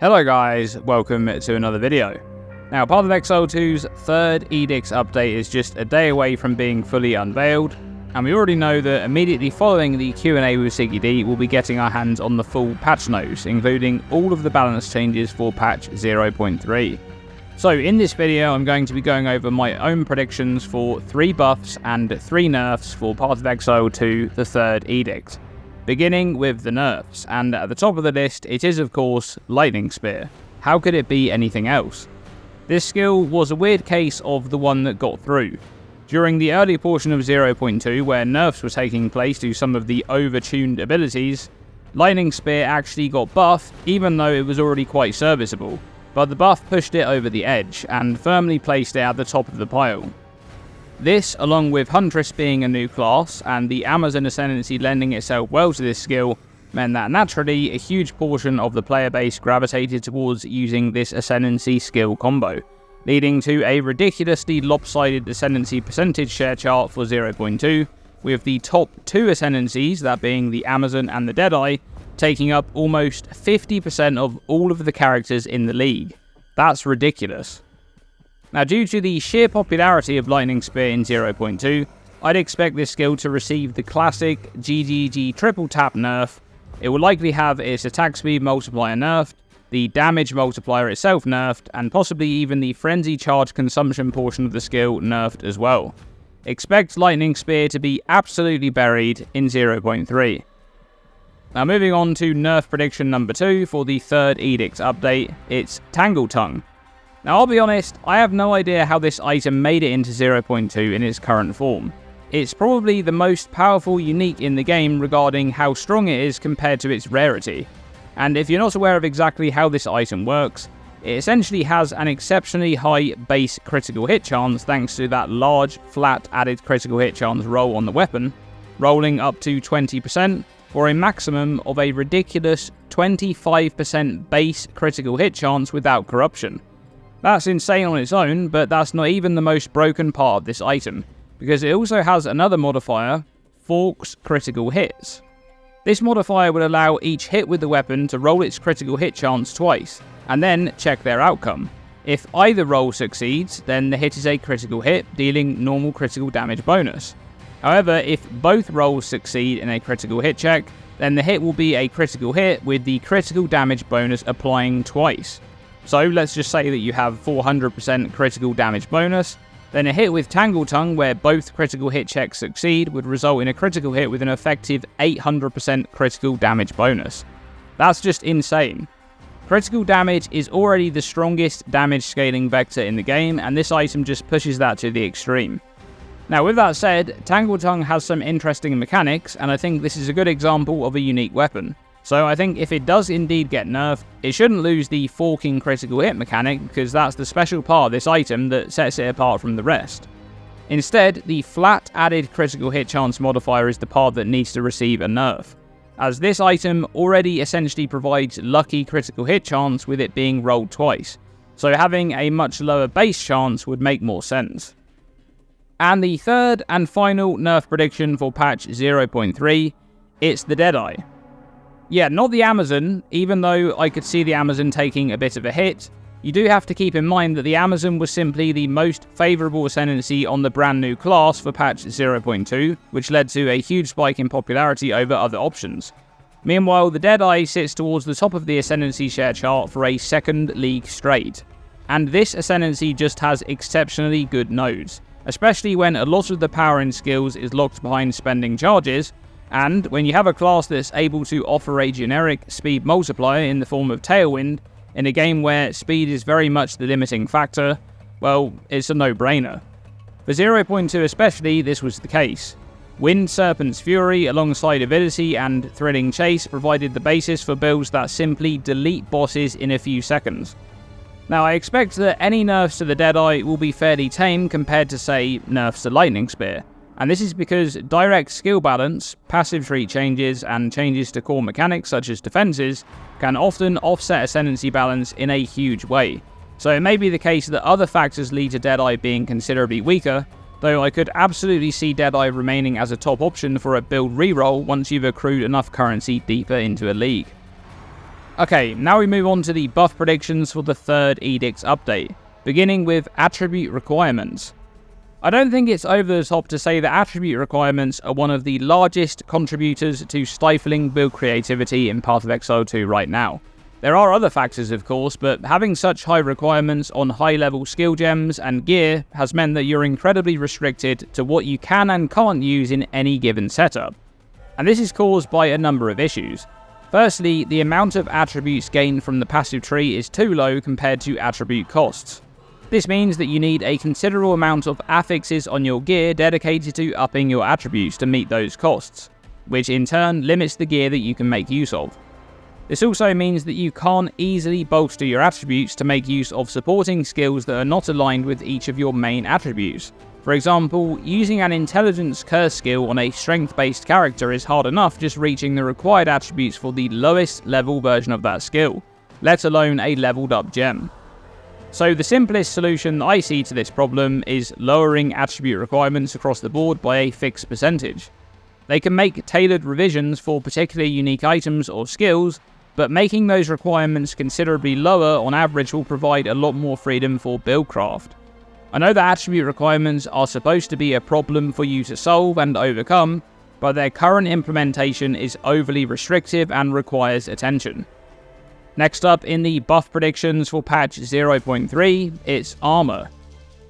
Hello guys, welcome to another video. Now, Path of Exile 2's third Edict update is just a day away from being fully unveiled, and we already know that immediately following the Q&A with Siggy D, we'll be getting our hands on the full patch notes, including all of the balance changes for patch 0.3. So in this video, I'm going to be going over my own predictions for 3 buffs and 3 nerfs for Path of Exile 2, the third Edict. Beginning with the nerfs, and at the top of the list, it is of course Lightning Spear. How could it be anything else? This skill was a weird case of the one that got through. During the early portion of 0.2, where nerfs were taking place to some of the overtuned abilities, Lightning Spear actually got buffed, even though it was already quite serviceable, but the buff pushed it over the edge, and firmly placed it at the top of the pile. This, along with Huntress being a new class, and the Amazon Ascendancy lending itself well to this skill, meant that naturally a huge portion of the player base gravitated towards using this Ascendancy skill combo, leading to a ridiculously lopsided Ascendancy percentage share chart for 0.2, with the top 2 Ascendancies, that being the Amazon and the Deadeye, taking up almost 50% of all of the characters in the league. That's ridiculous. Now, due to the sheer popularity of Lightning Spear in 0.2, I'd expect this skill to receive the classic GGG triple tap nerf. It will likely have its attack speed multiplier nerfed, the damage multiplier itself nerfed, and possibly even the frenzy charge consumption portion of the skill nerfed as well. Expect Lightning Spear to be absolutely buried in 0.3. Now, moving on to nerf prediction number 2 for the third Edict update, it's Tangletongue. Now, I'll be honest, I have no idea how this item made it into 0.2 in its current form. It's probably the most powerful unique in the game regarding how strong it is compared to its rarity. And if you're not aware of exactly how this item works, it essentially has an exceptionally high base critical hit chance thanks to that large, flat added critical hit chance roll on the weapon, rolling up to 20%, for a maximum of a ridiculous 25% base critical hit chance without corruption. That's insane on its own, but that's not even the most broken part of this item, because it also has another modifier, Forks Critical Hits. This modifier would allow each hit with the weapon to roll its critical hit chance twice, and then check their outcome. If either roll succeeds, then the hit is a critical hit, dealing normal critical damage bonus. However, if both rolls succeed in a critical hit check, then the hit will be a critical hit with the critical damage bonus applying twice. So let's just say that you have 400% critical damage bonus, then a hit with Tangletongue where both critical hit checks succeed would result in a critical hit with an effective 800% critical damage bonus. That's just insane. Critical damage is already the strongest damage scaling vector in the game, and this item just pushes that to the extreme. Now, with that said, Tangletongue has some interesting mechanics, and I think this is a good example of a unique weapon. So I think if it does indeed get nerfed, it shouldn't lose the forking critical hit mechanic, because that's the special part of this item that sets it apart from the rest. Instead, the flat added critical hit chance modifier is the part that needs to receive a nerf, as this item already essentially provides lucky critical hit chance with it being rolled twice, so having a much lower base chance would make more sense. And the third and final nerf prediction for patch 0.3, it's the Deadeye. Yeah, not the Amazon, even though I could see the Amazon taking a bit of a hit. You do have to keep in mind that the Amazon was simply the most favourable ascendancy on the brand new class for patch 0.2, which led to a huge spike in popularity over other options. Meanwhile, the Deadeye sits towards the top of the ascendancy share chart for a second league straight. And this ascendancy just has exceptionally good nodes, especially when a lot of the power and skills is locked behind spending charges. And when you have a class that's able to offer a generic speed multiplier in the form of Tailwind, in a game where speed is very much the limiting factor, well, it's a no-brainer. For 0.2 especially, this was the case. Wind Serpent's Fury alongside Avidity and Thrilling Chase provided the basis for builds that simply delete bosses in a few seconds. Now, I expect that any nerfs to the Deadeye will be fairly tame compared to, say, nerfs to Lightning Spear. And this is because direct skill balance, passive trait changes, and changes to core mechanics such as defenses can often offset ascendancy balance in a huge way. So it may be the case that other factors lead to Deadeye being considerably weaker, though I could absolutely see Deadeye remaining as a top option for a build reroll once you've accrued enough currency deeper into a league. Okay, now we move on to the buff predictions for the third Edict update, beginning with attribute requirements. I don't think it's over the top to say that attribute requirements are one of the largest contributors to stifling build creativity in Path of Exile 2 right now. There are other factors of course, but having such high requirements on high level skill gems and gear has meant that you're incredibly restricted to what you can and can't use in any given setup. And this is caused by a number of issues. Firstly, the amount of attributes gained from the passive tree is too low compared to attribute costs. This means that you need a considerable amount of affixes on your gear dedicated to upping your attributes to meet those costs, which in turn limits the gear that you can make use of. This also means that you can't easily bolster your attributes to make use of supporting skills that are not aligned with each of your main attributes. For example, using an intelligence curse skill on a strength-based character is hard enough just reaching the required attributes for the lowest level version of that skill, let alone a leveled up gem. So the simplest solution I see to this problem is lowering attribute requirements across the board by a fixed percentage. They can make tailored revisions for particularly unique items or skills, but making those requirements considerably lower on average will provide a lot more freedom for buildcraft. I know that attribute requirements are supposed to be a problem for you to solve and overcome, but their current implementation is overly restrictive and requires attention. Next up in the buff predictions for patch 0.3, it's Armour.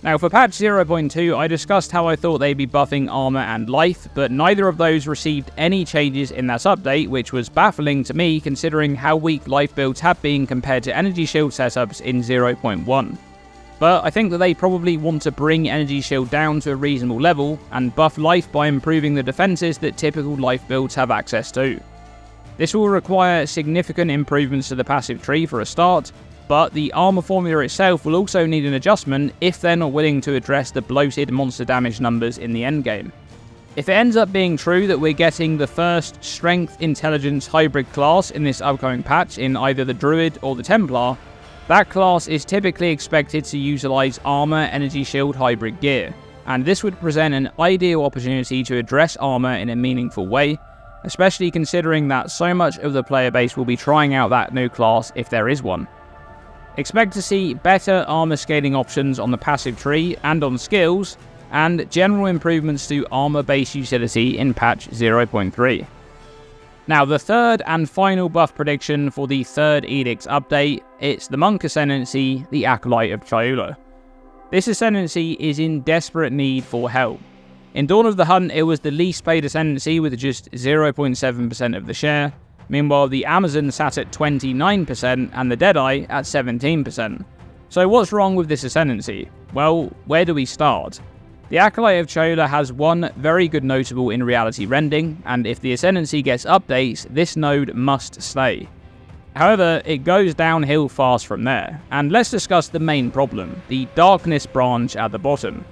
Now for patch 0.2, I discussed how I thought they'd be buffing Armour and Life, but neither of those received any changes in that update, which was baffling to me considering how weak Life builds have been compared to Energy Shield setups in 0.1. But I think that they probably want to bring Energy Shield down to a reasonable level and buff Life by improving the defenses that typical Life builds have access to. This will require significant improvements to the passive tree for a start, but the Armour formula itself will also need an adjustment if they're not willing to address the bloated monster damage numbers in the endgame. If it ends up being true that we're getting the first Strength Intelligence hybrid class in this upcoming patch in either the Druid or the Templar, that class is typically expected to utilise Armour Energy Shield hybrid gear, and this would present an ideal opportunity to address Armour in a meaningful way, especially considering that so much of the player base will be trying out that new class if there is one. Expect to see better armour scaling options on the passive tree and on skills, and general improvements to armour base utility in patch 0.3. Now the third and final buff prediction for the third Edict update, it's the Monk Ascendancy, the Acolyte of Chayula. This Ascendancy is in desperate need for help. In Dawn of the Hunt, it was the least paid Ascendancy with just 0.7% of the share. Meanwhile, the Amazon sat at 29% and the Deadeye at 17%. So what's wrong with this Ascendancy? Well, where do we start? The Acolyte of Chayula has one very good notable in reality rending, and if the Ascendancy gets updates, this node must stay. However, it goes downhill fast from there, and let's discuss the main problem, the Darkness branch at the bottom.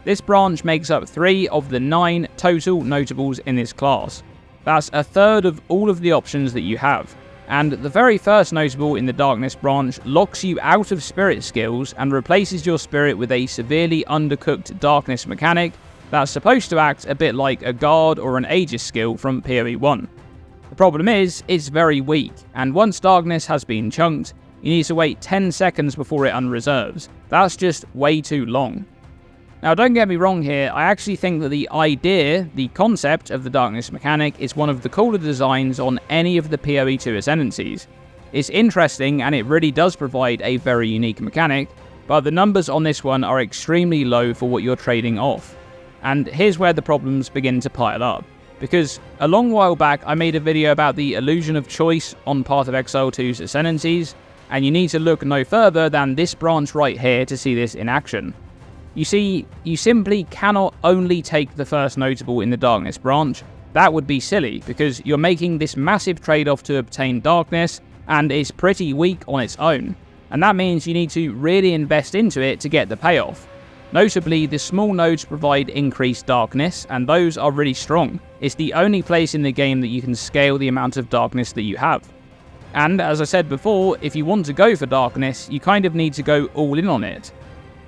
This branch makes up 3 of the 9 total notables in this class. That's a third of all of the options that you have, and the very first notable in the Darkness branch locks you out of spirit skills and replaces your spirit with a severely undercooked Darkness mechanic that's supposed to act a bit like a guard or an Aegis skill from PoE 1. The problem is, it's very weak, and once Darkness has been chunked, you need to wait 10 seconds before it unreserves. That's just way too long. Now don't get me wrong here, I actually think that the idea, the concept of the Darkness mechanic is one of the cooler designs on any of the PoE 2 Ascendancies. It's interesting and it really does provide a very unique mechanic, but the numbers on this one are extremely low for what you're trading off. And here's where the problems begin to pile up. Because a long while back I made a video about the illusion of choice on Path of Exile 2's Ascendancies, and you need to look no further than this branch right here to see this in action. You see, you simply cannot only take the first notable in the Darkness branch. That would be silly, because you're making this massive trade-off to obtain Darkness, and it's pretty weak on its own. And that means you need to really invest into it to get the payoff. Notably, the small nodes provide increased Darkness, and those are really strong. It's the only place in the game that you can scale the amount of Darkness that you have. And as I said before, if you want to go for Darkness, you kind of need to go all in on it.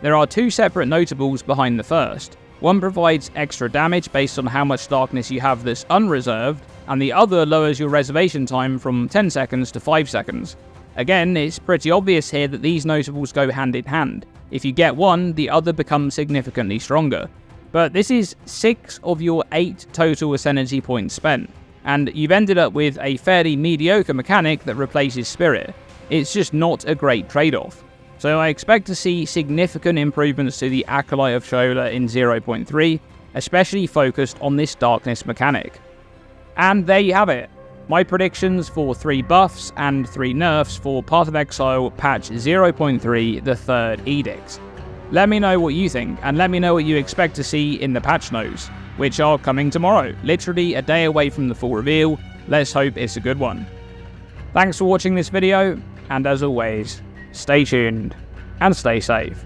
There are 2 separate notables behind the first. One provides extra damage based on how much darkness you have that's unreserved, and the other lowers your reservation time from 10 seconds to 5 seconds. Again, it's pretty obvious here that these notables go hand in hand. If you get one, the other becomes significantly stronger. But this is 6 of your 8 total Ascendancy points spent, and you've ended up with a fairly mediocre mechanic that replaces Spirit. It's just not a great trade-off. So I expect to see significant improvements to the Acolyte of Chayula in 0.3, especially focused on this darkness mechanic. And there you have it, my predictions for 3 buffs and 3 nerfs for Path of Exile patch 0.3, the 3rd Edict. Let me know what you think, and let me know what you expect to see in the patch notes, which are coming tomorrow, literally a day away from the full reveal. Let's hope it's a good one. Thanks for watching this video, and as always, stay tuned and stay safe.